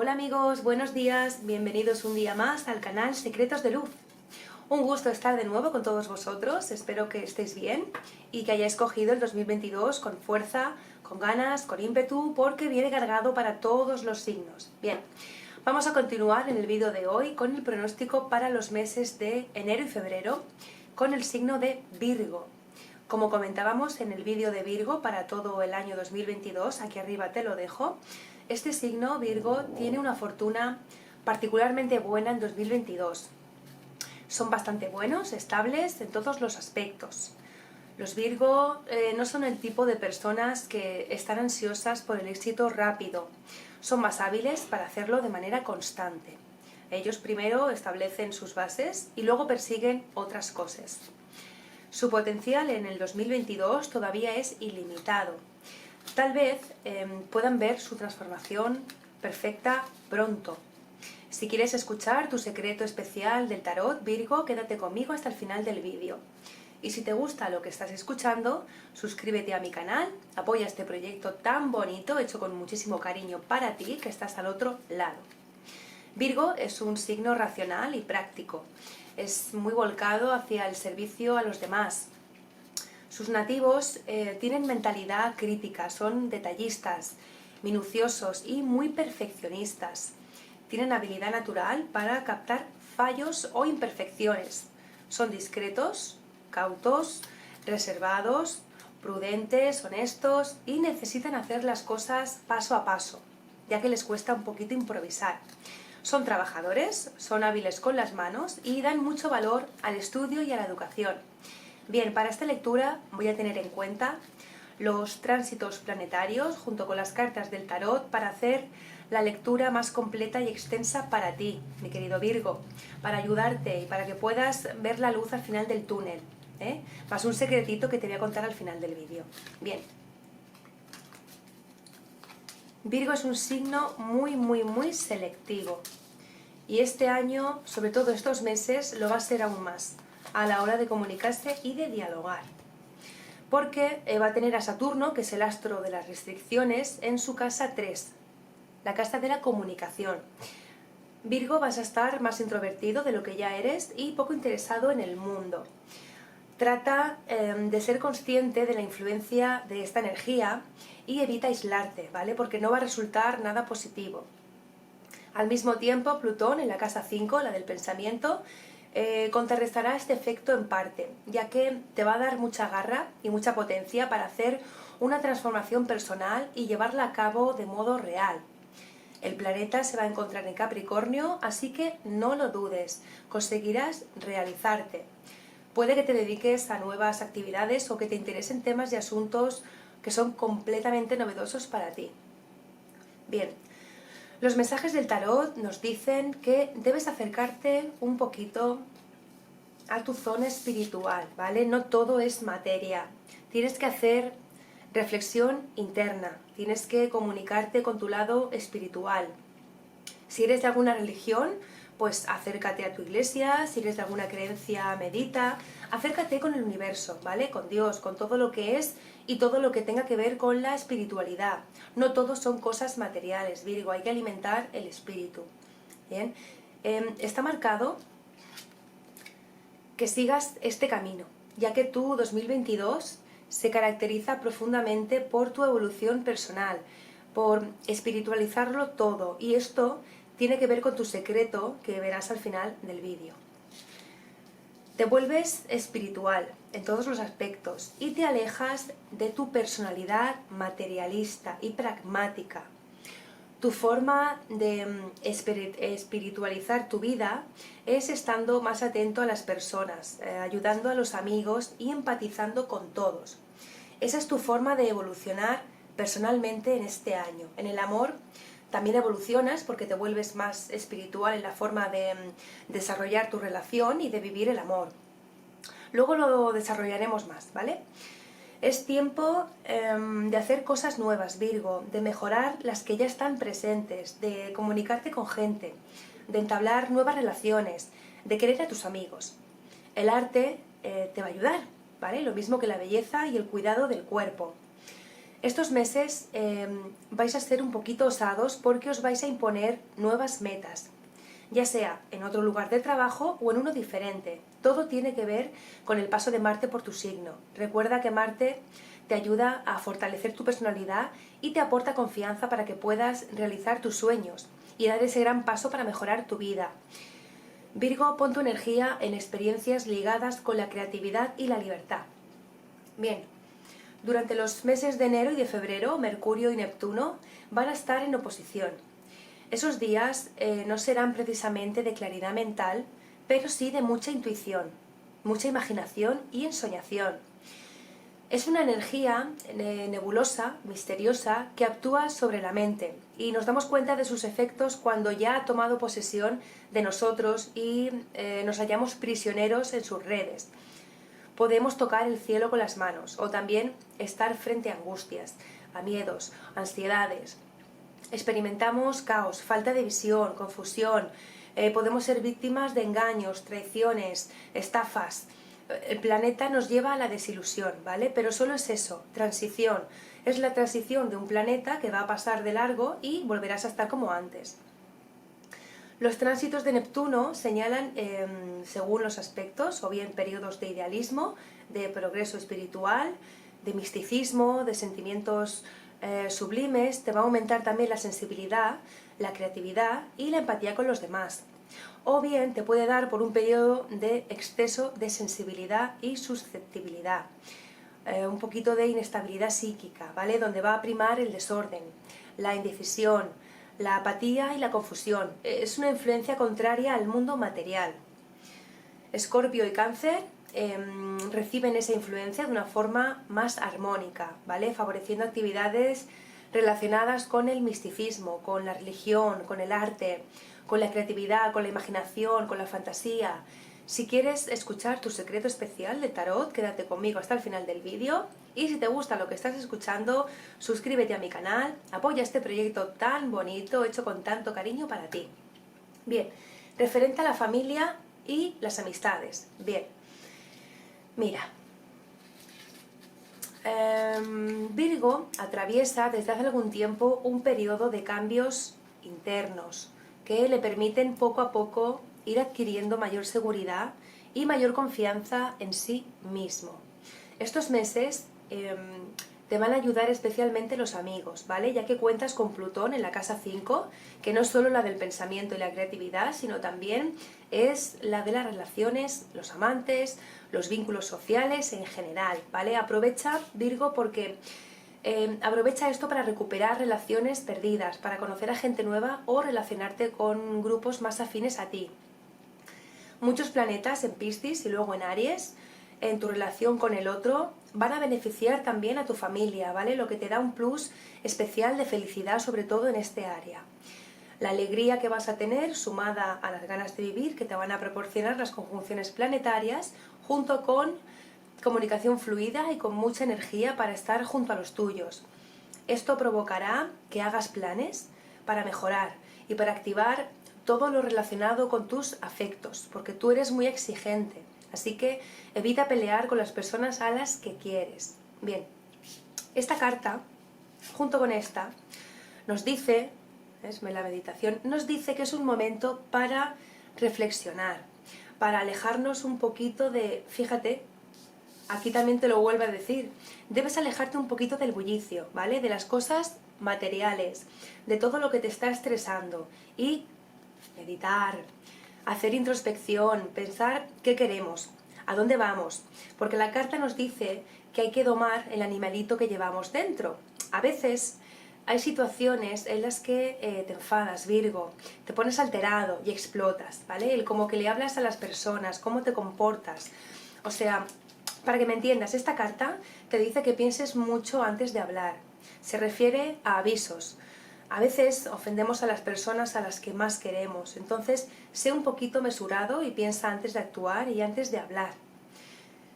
Hola amigos, buenos días, bienvenidos un día más al canal Secretos de Luz. Un gusto estar de nuevo con todos vosotros, espero que estéis bien y que hayáis cogido el 2022 con fuerza, con ganas, con ímpetu, porque viene cargado para todos los signos. Bien, vamos a continuar en el vídeo de hoy con el pronóstico para los meses de enero y febrero con el signo de Virgo. Como comentábamos en el vídeo de Virgo para todo el año 2022, aquí arriba te lo dejo, este signo, Virgo, tiene una fortuna particularmente buena en 2022. Son bastante buenos, estables en todos los aspectos. Los Virgo no son el tipo de personas que están ansiosas por el éxito rápido. Son más hábiles para hacerlo de manera constante. Ellos primero establecen sus bases y luego persiguen otras cosas. Su potencial en el 2022 todavía es ilimitado. Tal vez puedan ver su transformación perfecta pronto. Si quieres escuchar tu secreto especial del tarot, Virgo, quédate conmigo hasta el final del vídeo. Y si te gusta lo que estás escuchando, suscríbete a mi canal, apoya este proyecto tan bonito, hecho con muchísimo cariño para ti, que estás al otro lado. Virgo es un signo racional y práctico. Es muy volcado hacia el servicio a los demás. Sus nativos tienen mentalidad crítica, son detallistas, minuciosos y muy perfeccionistas. Tienen habilidad natural para captar fallos o imperfecciones. Son discretos, cautos, reservados, prudentes, honestos y necesitan hacer las cosas paso a paso, ya que les cuesta un poquito improvisar. Son trabajadores, son hábiles con las manos y dan mucho valor al estudio y a la educación. Bien, para esta lectura voy a tener en cuenta los tránsitos planetarios junto con las cartas del tarot para hacer la lectura más completa y extensa para ti, mi querido Virgo, para ayudarte y para que puedas ver la luz al final del túnel, más un secretito que te voy a contar al final del vídeo. Bien. Virgo es un signo muy selectivo y este año, sobre todo estos meses, lo va a ser aún más a la hora de comunicarse y de dialogar, porque va a tener a Saturno, que es el astro de las restricciones, en su casa 3, la casa de la comunicación. Virgo, vas a estar más introvertido de lo que ya eres y poco interesado en el mundo. Trata de ser consciente de la influencia de esta energía y evita aislarte, ¿vale? Porque no va a resultar nada positivo. Al mismo tiempo, Plutón en la casa 5, la del pensamiento, contrarrestará este efecto en parte, ya que te va a dar mucha garra y mucha potencia para hacer una transformación personal y llevarla a cabo de modo real. El planeta se va a encontrar en Capricornio, así que no lo dudes, conseguirás realizarte. Puede que te dediques a nuevas actividades o que te interesen temas y asuntos que son completamente novedosos para ti. Bien, los mensajes del tarot nos dicen que debes acercarte un poquito a tu zona espiritual, ¿vale? No todo es materia. Tienes que hacer reflexión interna, tienes que comunicarte con tu lado espiritual. Si eres de alguna religión, pues acércate a tu iglesia. Si eres de alguna creencia, medita. Acércate con el universo, ¿vale? Con Dios, con todo lo que es y todo lo que tenga que ver con la espiritualidad. No todo son cosas materiales, Virgo, hay que alimentar el espíritu. Bien, está marcado que sigas este camino, ya que tu 2022 se caracteriza profundamente por tu evolución personal, por espiritualizarlo todo, y esto tiene que ver con tu secreto que verás al final del vídeo. Te vuelves espiritual en todos los aspectos y te alejas de tu personalidad materialista y pragmática. Tu forma de espiritualizar tu vida es estando más atento a las personas, ayudando a los amigos y empatizando con todos. Esa es tu forma de evolucionar personalmente en este año. En el amor también evolucionas porque te vuelves más espiritual en la forma de desarrollar tu relación y de vivir el amor. Luego lo desarrollaremos más, ¿vale? Es tiempo de hacer cosas nuevas, Virgo, de mejorar las que ya están presentes, de comunicarte con gente, de entablar nuevas relaciones, de querer a tus amigos. El arte te va a ayudar, ¿vale? Lo mismo que la belleza y el cuidado del cuerpo. Estos meses vais a ser un poquito osados porque os vais a imponer nuevas metas, ya sea en otro lugar de trabajo o en uno diferente. Todo tiene que ver con el paso de Marte por tu signo. Recuerda que Marte te ayuda a fortalecer tu personalidad y te aporta confianza para que puedas realizar tus sueños y dar ese gran paso para mejorar tu vida. Virgo, pon tu energía en experiencias ligadas con la creatividad y la libertad. Bien, durante los meses de enero y de febrero, Mercurio y Neptuno van a estar en oposición. Esos días no serán precisamente de claridad mental, pero sí de mucha intuición, mucha imaginación y ensoñación. Es una energía nebulosa, misteriosa, que actúa sobre la mente y nos damos cuenta de sus efectos cuando ya ha tomado posesión de nosotros y nos hallamos prisioneros en sus redes. Podemos tocar el cielo con las manos o también estar frente a angustias, a miedos, ansiedades. Experimentamos caos, falta de visión, confusión, podemos ser víctimas de engaños, traiciones, estafas. El planeta nos lleva a la desilusión, ¿vale? Pero solo es eso, transición. Es la transición de un planeta que va a pasar de largo y volverás a estar como antes. Los tránsitos de Neptuno señalan, según los aspectos, o bien periodos de idealismo, de progreso espiritual, de misticismo, de sentimientos sublimes. Te va a aumentar también la sensibilidad, la creatividad y la empatía con los demás. O bien te puede dar por un periodo de exceso de sensibilidad y susceptibilidad. Un poquito de inestabilidad psíquica, ¿vale? Donde va a primar el desorden, la indecisión, la apatía y la confusión. Es una influencia contraria al mundo material. Escorpio y Cáncer reciben esa influencia de una forma más armónica, ¿vale? Favoreciendo actividades relacionadas con el misticismo, con la religión, con el arte, con la creatividad, con la imaginación, con la fantasía. Si quieres escuchar tu secreto especial de tarot, quédate conmigo hasta el final del vídeo. Y si te gusta lo que estás escuchando, suscríbete a mi canal, apoya este proyecto tan bonito, hecho con tanto cariño para ti. Bien, referente a la familia y las amistades. Bien, mira, Virgo atraviesa desde hace algún tiempo un periodo de cambios internos que le permiten poco a poco ir adquiriendo mayor seguridad y mayor confianza en sí mismo. Estos meses te van a ayudar especialmente los amigos, ¿vale? Ya que cuentas con Plutón en la casa 5, que no es solo la del pensamiento y la creatividad, sino también es la de las relaciones, los amantes, los vínculos sociales en general, ¿vale? Aprovecha, Virgo, porque aprovecha esto para recuperar relaciones perdidas, para conocer a gente nueva o relacionarte con grupos más afines a ti. Muchos planetas en Piscis y luego en Aries, en tu relación con el otro, van a beneficiar también a tu familia, ¿vale? Lo que te da un plus especial de felicidad, sobre todo en este área. La alegría que vas a tener, sumada a las ganas de vivir que te van a proporcionar las conjunciones planetarias, junto con comunicación fluida y con mucha energía para estar junto a los tuyos. Esto provocará que hagas planes para mejorar y para activar todo lo relacionado con tus afectos, porque tú eres muy exigente. Así que evita pelear con las personas a las que quieres. Bien, esta carta, junto con esta, nos dice, ¿ves? La meditación, nos dice que es un momento para reflexionar, para alejarnos un poquito de, fíjate, aquí también te lo vuelvo a decir, debes alejarte un poquito del bullicio, ¿vale? De las cosas materiales, de todo lo que te está estresando y meditar, hacer introspección, pensar qué queremos, a dónde vamos, porque la carta nos dice que hay que domar el animalito que llevamos dentro. A veces hay situaciones en las que te enfadas, Virgo, te pones alterado y explotas, ¿vale? El como que le hablas a las personas, cómo te comportas. O sea, para que me entiendas, esta carta te dice que pienses mucho antes de hablar. Se refiere a avisos. A veces ofendemos a las personas a las que más queremos, entonces sé un poquito mesurado y piensa antes de actuar y antes de hablar.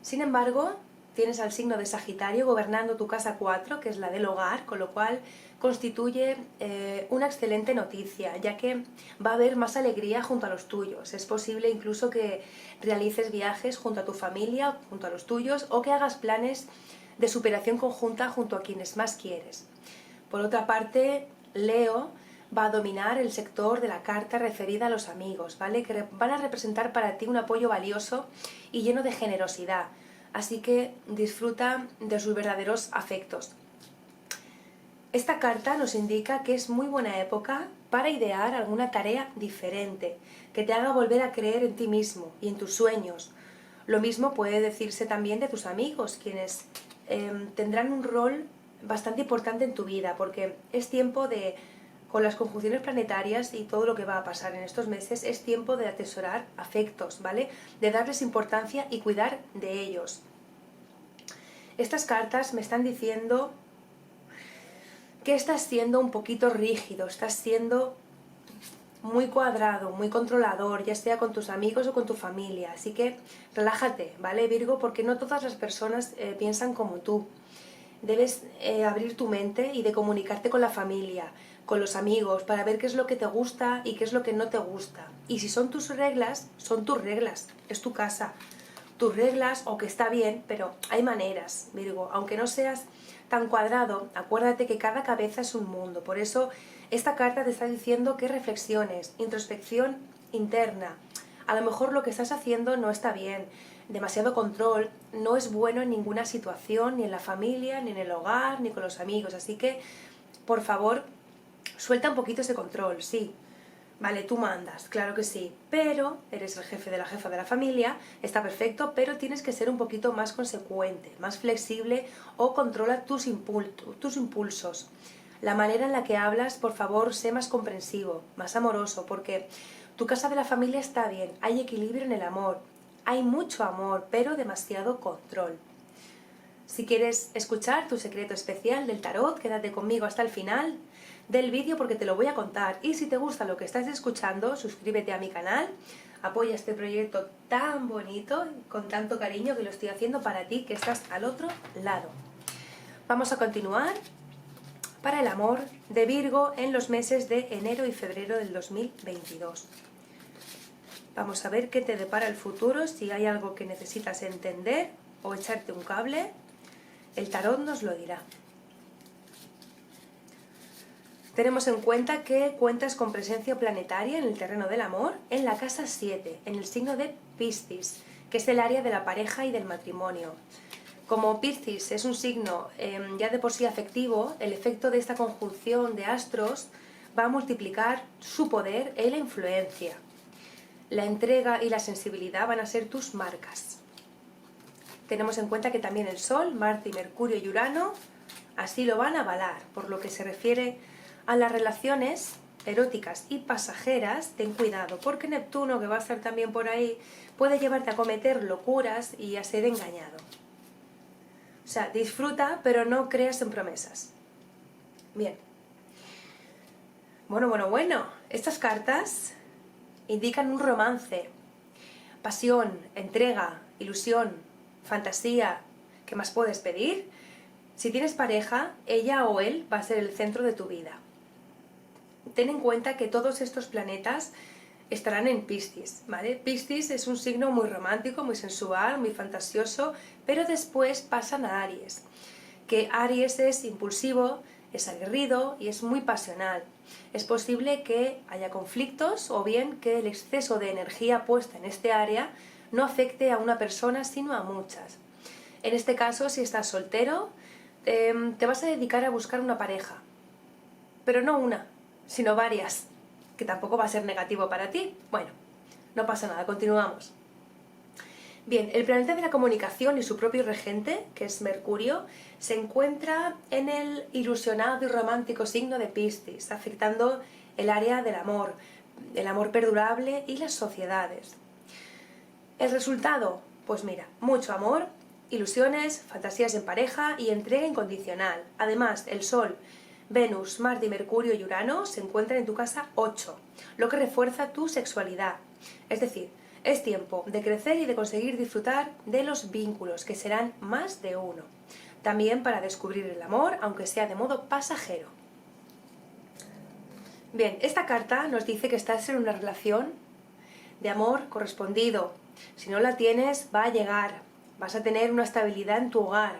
Sin embargo, tienes al signo de Sagitario gobernando tu casa 4, que es la del hogar, con lo cual constituye una excelente noticia, ya que va a haber más alegría junto a los tuyos. Es posible incluso que realices viajes junto a tu familia, junto a los tuyos, o que hagas planes de superación conjunta junto a quienes más quieres. Por otra parte, Leo va a dominar el sector de la carta referida a los amigos, ¿vale? Que van a representar para ti un apoyo valioso y lleno de generosidad. Así que disfruta de sus verdaderos afectos. Esta carta nos indica que es muy buena época para idear alguna tarea diferente, que te haga volver a creer en ti mismo y en tus sueños. Lo mismo puede decirse también de tus amigos, quienes tendrán un rol bastante importante en tu vida, porque es tiempo de, con las conjunciones planetarias y todo lo que va a pasar en estos meses, es tiempo de atesorar afectos, ¿vale? De darles importancia y cuidar de ellos. Estas cartas me están diciendo que estás siendo un poquito rígido, estás siendo muy cuadrado, muy controlador, ya sea con tus amigos o con tu familia. Así que relájate, ¿vale, Virgo? Porque no todas las personas piensan como tú. Debes abrir tu mente y de comunicarte con la familia, con los amigos, para ver qué es lo que te gusta y qué es lo que no te gusta. Y si son tus reglas, es tu casa. Tus reglas, o que está bien, pero hay maneras, Virgo. Aunque no seas tan cuadrado, acuérdate que cada cabeza es un mundo. Por eso esta carta te está diciendo que reflexiones, introspección interna. A lo mejor lo que estás haciendo no está bien, demasiado control, no es bueno en ninguna situación, ni en la familia, ni en el hogar, ni con los amigos. Así que, por favor, suelta un poquito ese control, sí. Vale, tú mandas, claro que sí, pero eres el jefe de la jefa de la familia, está perfecto, pero tienes que ser un poquito más consecuente, más flexible o controla tus impulsos. La manera en la que hablas, por favor, sé más comprensivo, más amoroso, porque tu casa de la familia está bien, hay equilibrio en el amor, hay mucho amor, pero demasiado control. Si quieres escuchar tu secreto especial del tarot, quédate conmigo hasta el final del vídeo porque te lo voy a contar. Y si te gusta lo que estás escuchando, suscríbete a mi canal, apoya este proyecto tan bonito, con tanto cariño que lo estoy haciendo para ti que estás al otro lado. Vamos a continuar para el amor de Virgo en los meses de enero y febrero del 2022. Vamos a ver qué te depara el futuro, si hay algo que necesitas entender o echarte un cable. El tarot nos lo dirá. Tenemos en cuenta que cuentas con presencia planetaria en el terreno del amor en la casa 7, en el signo de Piscis, que es el área de la pareja y del matrimonio. Como Piscis es un signo ya de por sí afectivo, el efecto de esta conjunción de astros va a multiplicar su poder e la influencia. La entrega y la sensibilidad van a ser tus marcas. Tenemos en cuenta que también el Sol, Marte y Mercurio y Urano así lo van a avalar. Por lo que se refiere a las relaciones eróticas y pasajeras, ten cuidado, porque Neptuno, que va a estar también por ahí, puede llevarte a cometer locuras y a ser engañado. O sea, disfruta, pero no creas en promesas. Bien. Bueno. Estas cartas indican un romance, pasión, entrega, ilusión, fantasía. ¿Qué más puedes pedir? Si tienes pareja, ella o él va a ser el centro de tu vida. Ten en cuenta que todos estos planetas estarán en Piscis, ¿vale? Piscis es un signo muy romántico, muy sensual, muy fantasioso, pero después pasan a Aries, que Aries es impulsivo, es aguerrido y es muy pasional. Es posible que haya conflictos o bien que el exceso de energía puesta en este área no afecte a una persona sino a muchas. En este caso, si estás soltero, te vas a dedicar a buscar una pareja, pero no una, sino varias, que tampoco va a ser negativo para ti. Bueno, no pasa nada, continuamos. Bien, el planeta de la comunicación y su propio regente, que es Mercurio, se encuentra en el ilusionado y romántico signo de Piscis, afectando el área del amor, el amor perdurable y las sociedades. El resultado, pues mira, mucho amor, ilusiones, fantasías en pareja y entrega incondicional. Además, el Sol, Venus, Marte y Mercurio y Urano se encuentran en tu casa 8, lo que refuerza tu sexualidad. Es decir, es tiempo de crecer y de conseguir disfrutar de los vínculos, que serán más de uno. También para descubrir el amor, aunque sea de modo pasajero. Bien, esta carta nos dice que estás en una relación de amor correspondido. Si no la tienes, va a llegar. Vas a tener una estabilidad en tu hogar.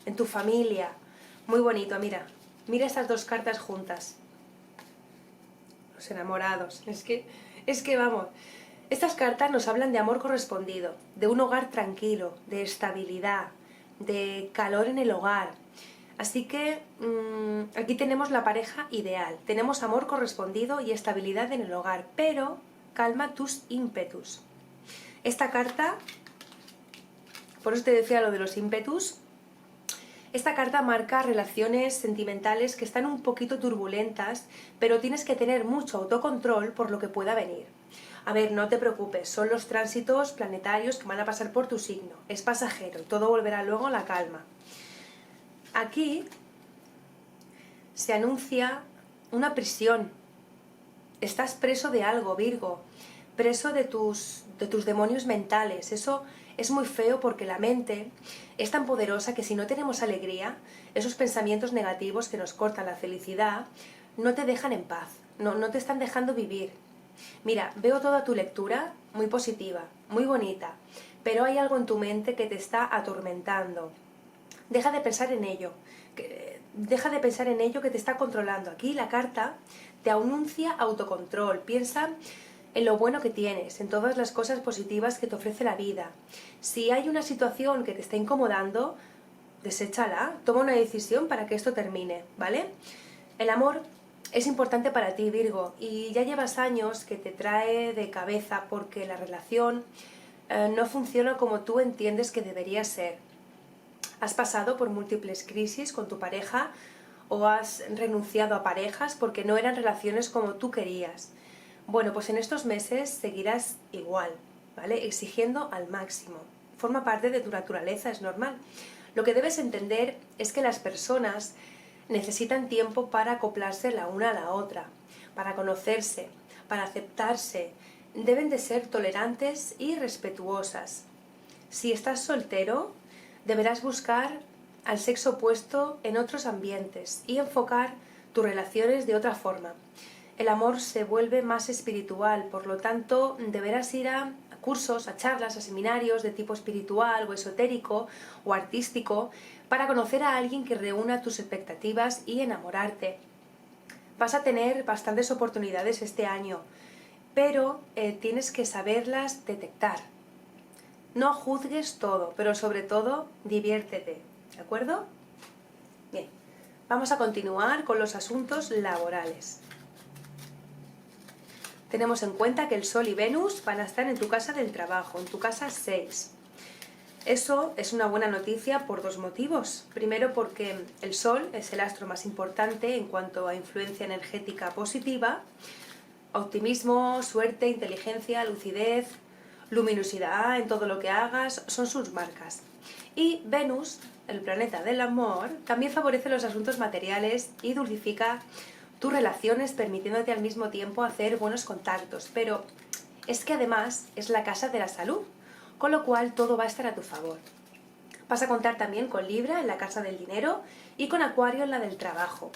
en tu familia. Muy bonito, mira. Mira estas dos cartas juntas. Los enamorados. Es que vamos. Estas cartas nos hablan de amor correspondido, de un hogar tranquilo, de estabilidad, de calor en el hogar. Así que aquí tenemos la pareja ideal. Tenemos amor correspondido y estabilidad en el hogar, pero calma tus ímpetus. Esta carta, por eso te decía lo de los ímpetus, esta carta marca relaciones sentimentales que están un poquito turbulentas, pero tienes que tener mucho autocontrol por lo que pueda venir. A ver, no te preocupes, son los tránsitos planetarios que van a pasar por tu signo. Es pasajero y todo volverá luego a la calma. Aquí se anuncia una prisión. Estás preso de algo, Virgo, preso de tus demonios mentales. Eso es muy feo porque la mente es tan poderosa que si no tenemos alegría, esos pensamientos negativos que nos cortan la felicidad, no te dejan en paz, no te están dejando vivir. Mira, veo toda tu lectura muy positiva, muy bonita, pero hay algo en tu mente que te está atormentando. Deja de pensar en ello, deja de pensar en ello que te está controlando. Aquí la carta te anuncia autocontrol, piensa en lo bueno que tienes, en todas las cosas positivas que te ofrece la vida. Si hay una situación que te está incomodando, deséchala, toma una decisión para que esto termine, ¿vale? El amor es importante para ti, Virgo, y ya llevas años que te trae de cabeza porque la relación no funciona como tú entiendes que debería ser. Has pasado por múltiples crisis con tu pareja o has renunciado a parejas porque no eran relaciones como tú querías. Bueno, pues en estos meses seguirás igual, ¿vale? Exigiendo al máximo. Forma parte de tu naturaleza, es normal. Lo que debes entender es que las personas necesitan tiempo para acoplarse la una a la otra, para conocerse, para aceptarse. Deben de ser tolerantes y respetuosas. Si estás soltero, deberás buscar al sexo opuesto en otros ambientes y enfocar tus relaciones de otra forma. El amor se vuelve más espiritual, por lo tanto deberás ir a cursos, a charlas, a seminarios de tipo espiritual o esotérico o artístico para conocer a alguien que reúna tus expectativas y enamorarte. Vas a tener bastantes oportunidades este año, pero tienes que saberlas detectar. No juzgues todo, pero sobre todo diviértete, ¿de acuerdo? Bien, vamos a continuar con los asuntos laborales. Tenemos en cuenta que el Sol y Venus van a estar en tu casa del trabajo, en tu casa 6. Eso es una buena noticia por dos motivos. Primero, porque el Sol es el astro más importante en cuanto a influencia energética positiva. Optimismo, suerte, inteligencia, lucidez, luminosidad en todo lo que hagas son sus marcas. Y Venus, el planeta del amor, también favorece los asuntos materiales y dulcifica tus relaciones, permitiéndote al mismo tiempo hacer buenos contactos. Pero es que además es la casa de la salud, con lo cual todo va a estar a tu favor. Vas a contar también con Libra en la casa del dinero y con Acuario en la del trabajo.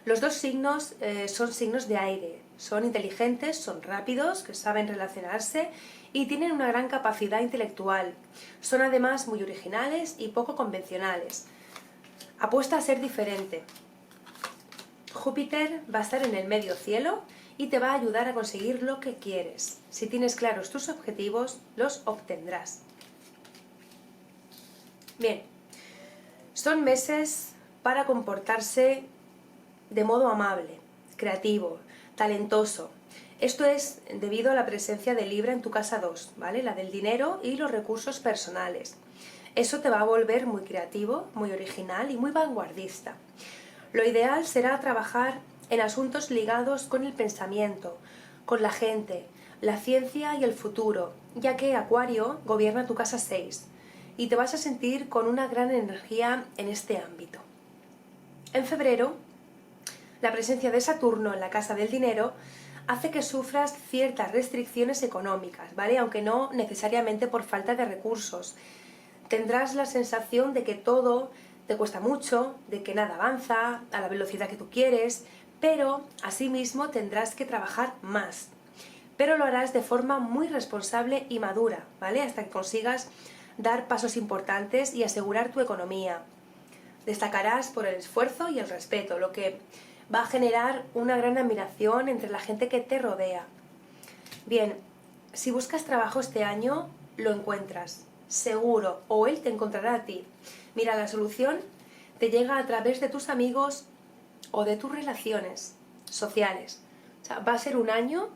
Los dos signos son signos de aire, son inteligentes, son rápidos, que saben relacionarse y tienen una gran capacidad intelectual. Son además muy originales y poco convencionales. Apuesta a ser diferente. Júpiter va a estar en el medio cielo y te va a ayudar a conseguir lo que quieres. Si tienes claros tus objetivos, los obtendrás. Bien, son meses para comportarse de modo amable, creativo, talentoso. Esto es debido a la presencia de Libra en tu casa 2, ¿vale? La del dinero y los recursos personales. Eso te va a volver muy creativo, muy original y muy vanguardista. Lo ideal será trabajar en asuntos ligados con el pensamiento, con la gente, la ciencia y el futuro, ya que Acuario gobierna tu casa 6 y te vas a sentir con una gran energía en este ámbito. En febrero, la presencia de Saturno en la casa del dinero hace que sufras ciertas restricciones económicas, ¿vale? Aunque no necesariamente por falta de recursos. Tendrás la sensación de que todo te cuesta mucho, de que nada avanza a la velocidad que tú quieres, pero asimismo tendrás que trabajar más. Pero lo harás de forma muy responsable y madura, ¿vale? Hasta que consigas dar pasos importantes y asegurar tu economía. Destacarás por el esfuerzo y el respeto, lo que va a generar una gran admiración entre la gente que te rodea. Bien, si buscas trabajo este año, lo encuentras, seguro, o él te encontrará a ti. Mira, la solución te llega a través de tus amigos o de tus relaciones sociales. O sea, va a ser un año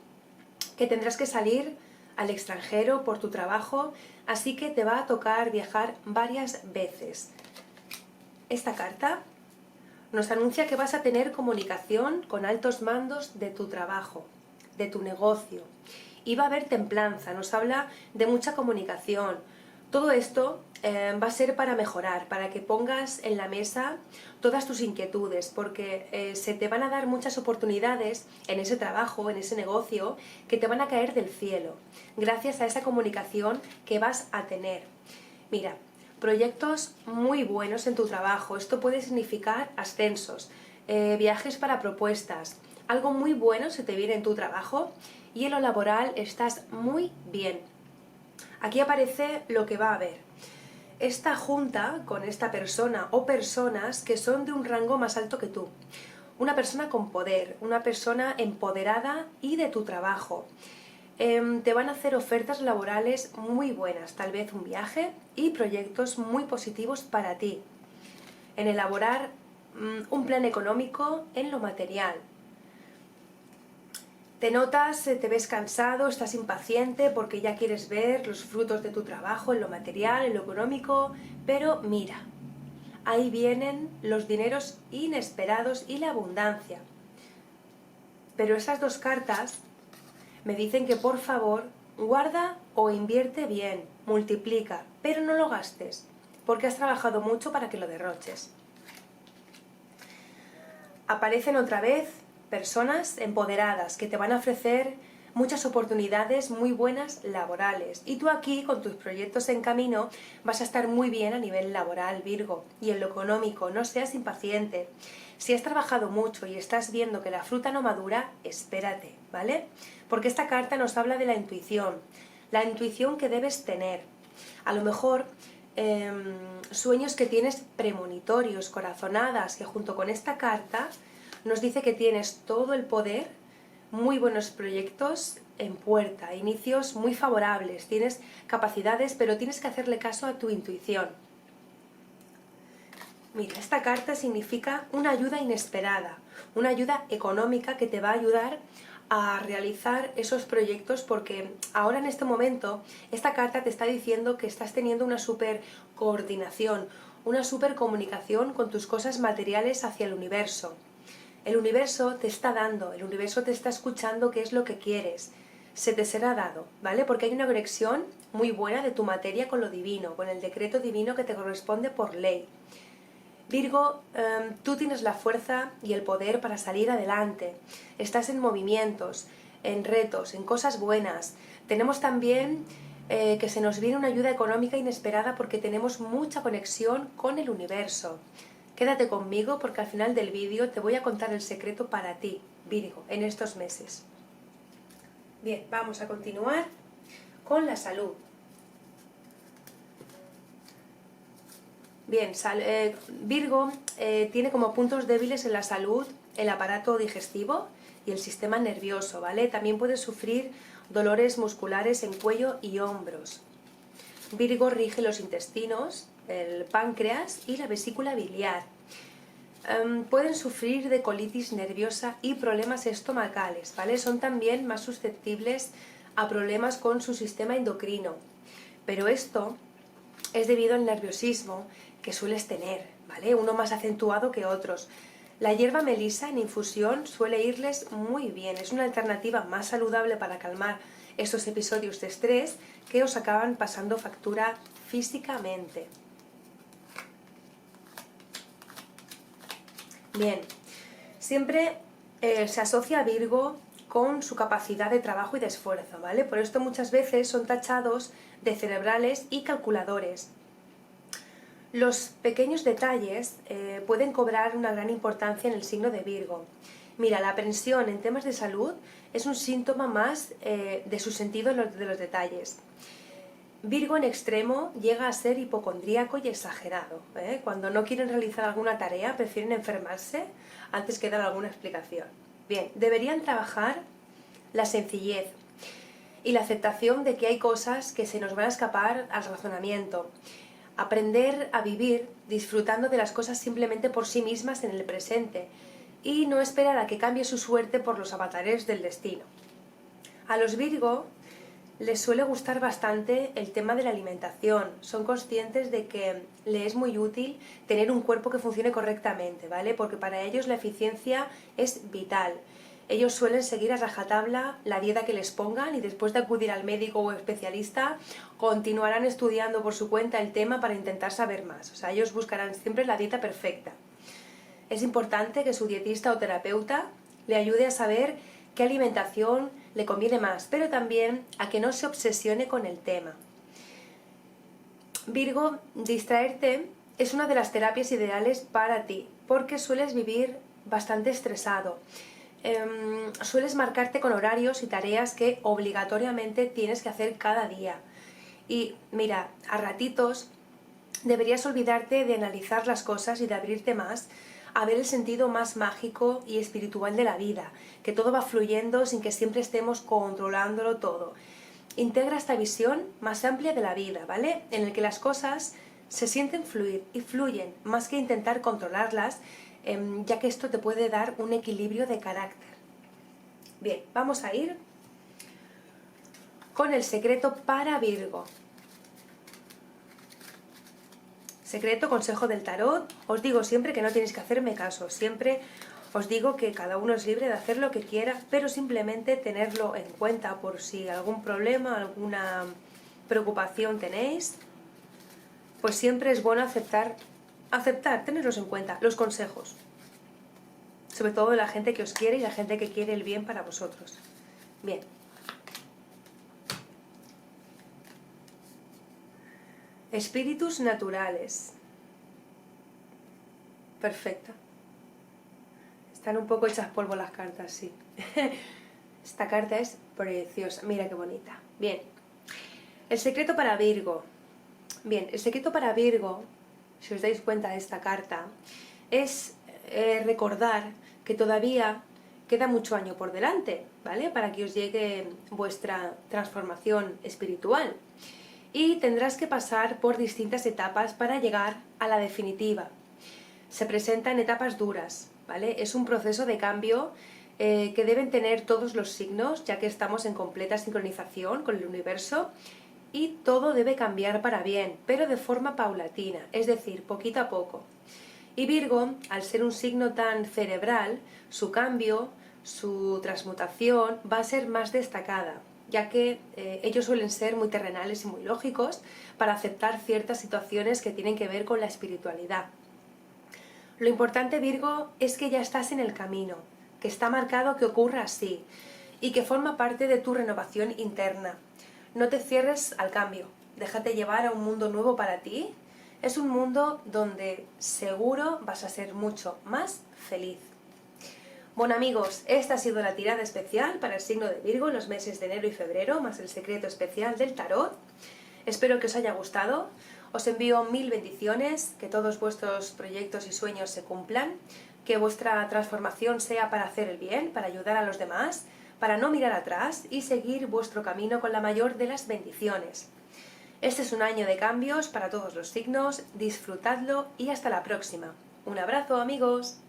que tendrás que salir al extranjero por tu trabajo, así que te va a tocar viajar varias veces. Esta carta nos anuncia que vas a tener comunicación con altos mandos de tu trabajo, de tu negocio, y va a haber templanza, nos habla de mucha comunicación. Todo esto va a ser para mejorar, para que pongas en la mesa todas tus inquietudes, porque se te van a dar muchas oportunidades en ese trabajo, en ese negocio, que te van a caer del cielo, gracias a esa comunicación que vas a tener. Mira, proyectos muy buenos en tu trabajo, esto puede significar ascensos, viajes para propuestas, algo muy bueno se te viene en tu trabajo y en lo laboral estás muy bien. Aquí aparece lo que va a haber. Esta junta con esta persona o personas que son de un rango más alto que tú. Una persona con poder, una persona empoderada y de tu trabajo. Te van a hacer ofertas laborales muy buenas, tal vez un viaje y proyectos muy positivos para ti. En elaborar un plan económico en lo material. Te notas, te ves cansado, estás impaciente porque ya quieres ver los frutos de tu trabajo en lo material, en lo económico, pero mira, ahí vienen los dineros inesperados y la abundancia. Pero esas dos cartas me dicen que por favor guarda o invierte bien, multiplica, pero no lo gastes, porque has trabajado mucho para que lo derroches. Aparecen otra vez personas empoderadas que te van a ofrecer muchas oportunidades muy buenas laborales. Y tú aquí, con tus proyectos en camino, vas a estar muy bien a nivel laboral, Virgo. Y en lo económico, no seas impaciente. Si has trabajado mucho y estás viendo que la fruta no madura, espérate, ¿vale? Porque esta carta nos habla de la intuición que debes tener. A lo mejor sueños que tienes premonitorios, corazonadas, que junto con esta carta nos dice que tienes todo el poder, muy buenos proyectos en puerta, inicios muy favorables, tienes capacidades, pero tienes que hacerle caso a tu intuición. Mira, esta carta significa una ayuda inesperada, una ayuda económica que te va a ayudar a realizar esos proyectos, porque ahora en este momento esta carta te está diciendo que estás teniendo una súper coordinación, una súper comunicación con tus cosas materiales hacia el universo. El universo te está dando, el universo te está escuchando qué es lo que quieres. Se te será dado, ¿vale? Porque hay una conexión muy buena de tu materia con lo divino, con el decreto divino que te corresponde por ley. Virgo, tú tienes la fuerza y el poder para salir adelante. Estás en movimientos, en retos, en cosas buenas. Tenemos también que se nos viene una ayuda económica inesperada porque tenemos mucha conexión con el universo. Quédate conmigo porque al final del vídeo te voy a contar el secreto para ti, Virgo, en estos meses. Bien, vamos a continuar con la salud. Bien, Virgo tiene como puntos débiles en la salud el aparato digestivo y el sistema nervioso, ¿vale? También puede sufrir dolores musculares en cuello y hombros. Virgo rige los intestinos, el páncreas y la vesícula biliar. Pueden sufrir de colitis nerviosa y problemas estomacales, ¿vale? Son también más susceptibles a problemas con su sistema endocrino. Pero esto es debido al nerviosismo que sueles tener, ¿vale? Uno más acentuado que otros. La hierba melisa en infusión suele irles muy bien. Es una alternativa más saludable para calmar estos episodios de estrés que os acaban pasando factura físicamente. Bien, siempre se asocia a Virgo con su capacidad de trabajo y de esfuerzo, ¿vale? Por esto muchas veces son tachados de cerebrales y calculadores. Los pequeños detalles pueden cobrar una gran importancia en el signo de Virgo. Mira, la aprensión en temas de salud es un síntoma más de su sentido de los detalles. Virgo en extremo llega a ser hipocondríaco y exagerado, ¿eh? Cuando no quieren realizar alguna tarea prefieren enfermarse antes que dar alguna explicación. Bien, deberían trabajar la sencillez y la aceptación de que hay cosas que se nos van a escapar al razonamiento. Aprender a vivir disfrutando de las cosas simplemente por sí mismas en el presente y no esperar a que cambie su suerte por los avatares del destino. A los Virgo les suele gustar bastante el tema de la alimentación, son conscientes de que les es muy útil tener un cuerpo que funcione correctamente, ¿vale? Porque para ellos la eficiencia es vital. Ellos suelen seguir a rajatabla la dieta que les pongan y después de acudir al médico o especialista continuarán estudiando por su cuenta el tema para intentar saber más. O sea, ellos buscarán siempre la dieta perfecta. Es importante que su dietista o terapeuta le ayude a saber qué alimentación le conviene más, pero también a que no se obsesione con el tema. Virgo, distraerte es una de las terapias ideales para ti, porque sueles vivir bastante estresado. Sueles marcarte con horarios y tareas que obligatoriamente tienes que hacer cada día. Y mira, a ratitos deberías olvidarte de analizar las cosas y de abrirte más a ver el sentido más mágico y espiritual de la vida, que todo va fluyendo sin que siempre estemos controlándolo todo. Integra esta visión más amplia de la vida, ¿vale? En el que las cosas se sienten fluir y fluyen, más que intentar controlarlas, ya que esto te puede dar un equilibrio de carácter. Bien, vamos a ir con el secreto para Virgo. Secreto, consejo del tarot. Os digo siempre que no tenéis que hacerme caso, siempre os digo que cada uno es libre de hacer lo que quiera, pero simplemente tenerlo en cuenta por si algún problema, alguna preocupación tenéis, pues siempre es bueno aceptar, tenerlos en cuenta, los consejos, sobre todo de la gente que os quiere y la gente que quiere el bien para vosotros. Bien. Espíritus naturales. Perfecto. Están un poco hechas polvo las cartas, sí. Esta carta es preciosa. Mira qué bonita. Bien. El secreto para Virgo. Bien, el secreto para Virgo, si os dais cuenta de esta carta, es recordar que todavía queda mucho año por delante, ¿vale? Para que os llegue vuestra transformación espiritual. Y tendrás que pasar por distintas etapas para llegar a la definitiva. Se presentan etapas duras, ¿vale? Es un proceso de cambio que deben tener todos los signos, ya que estamos en completa sincronización con el universo y todo debe cambiar para bien, pero de forma paulatina, es decir, poquito a poco. Y Virgo, al ser un signo tan cerebral, su cambio, su transmutación va a ser más destacada, ya que ellos suelen ser muy terrenales y muy lógicos para aceptar ciertas situaciones que tienen que ver con la espiritualidad. Lo importante, Virgo, es que ya estás en el camino, que está marcado que ocurra así y que forma parte de tu renovación interna. No te cierres al cambio, déjate llevar a un mundo nuevo para ti. Es un mundo donde seguro vas a ser mucho más feliz. Bueno amigos, esta ha sido la tirada especial para el signo de Virgo en los meses de enero y febrero, más el secreto especial del tarot. Espero que os haya gustado. Os envío 1000 bendiciones, que todos vuestros proyectos y sueños se cumplan, que vuestra transformación sea para hacer el bien, para ayudar a los demás, para no mirar atrás y seguir vuestro camino con la mayor de las bendiciones. Este es un año de cambios para todos los signos, disfrutadlo y hasta la próxima. Un abrazo amigos.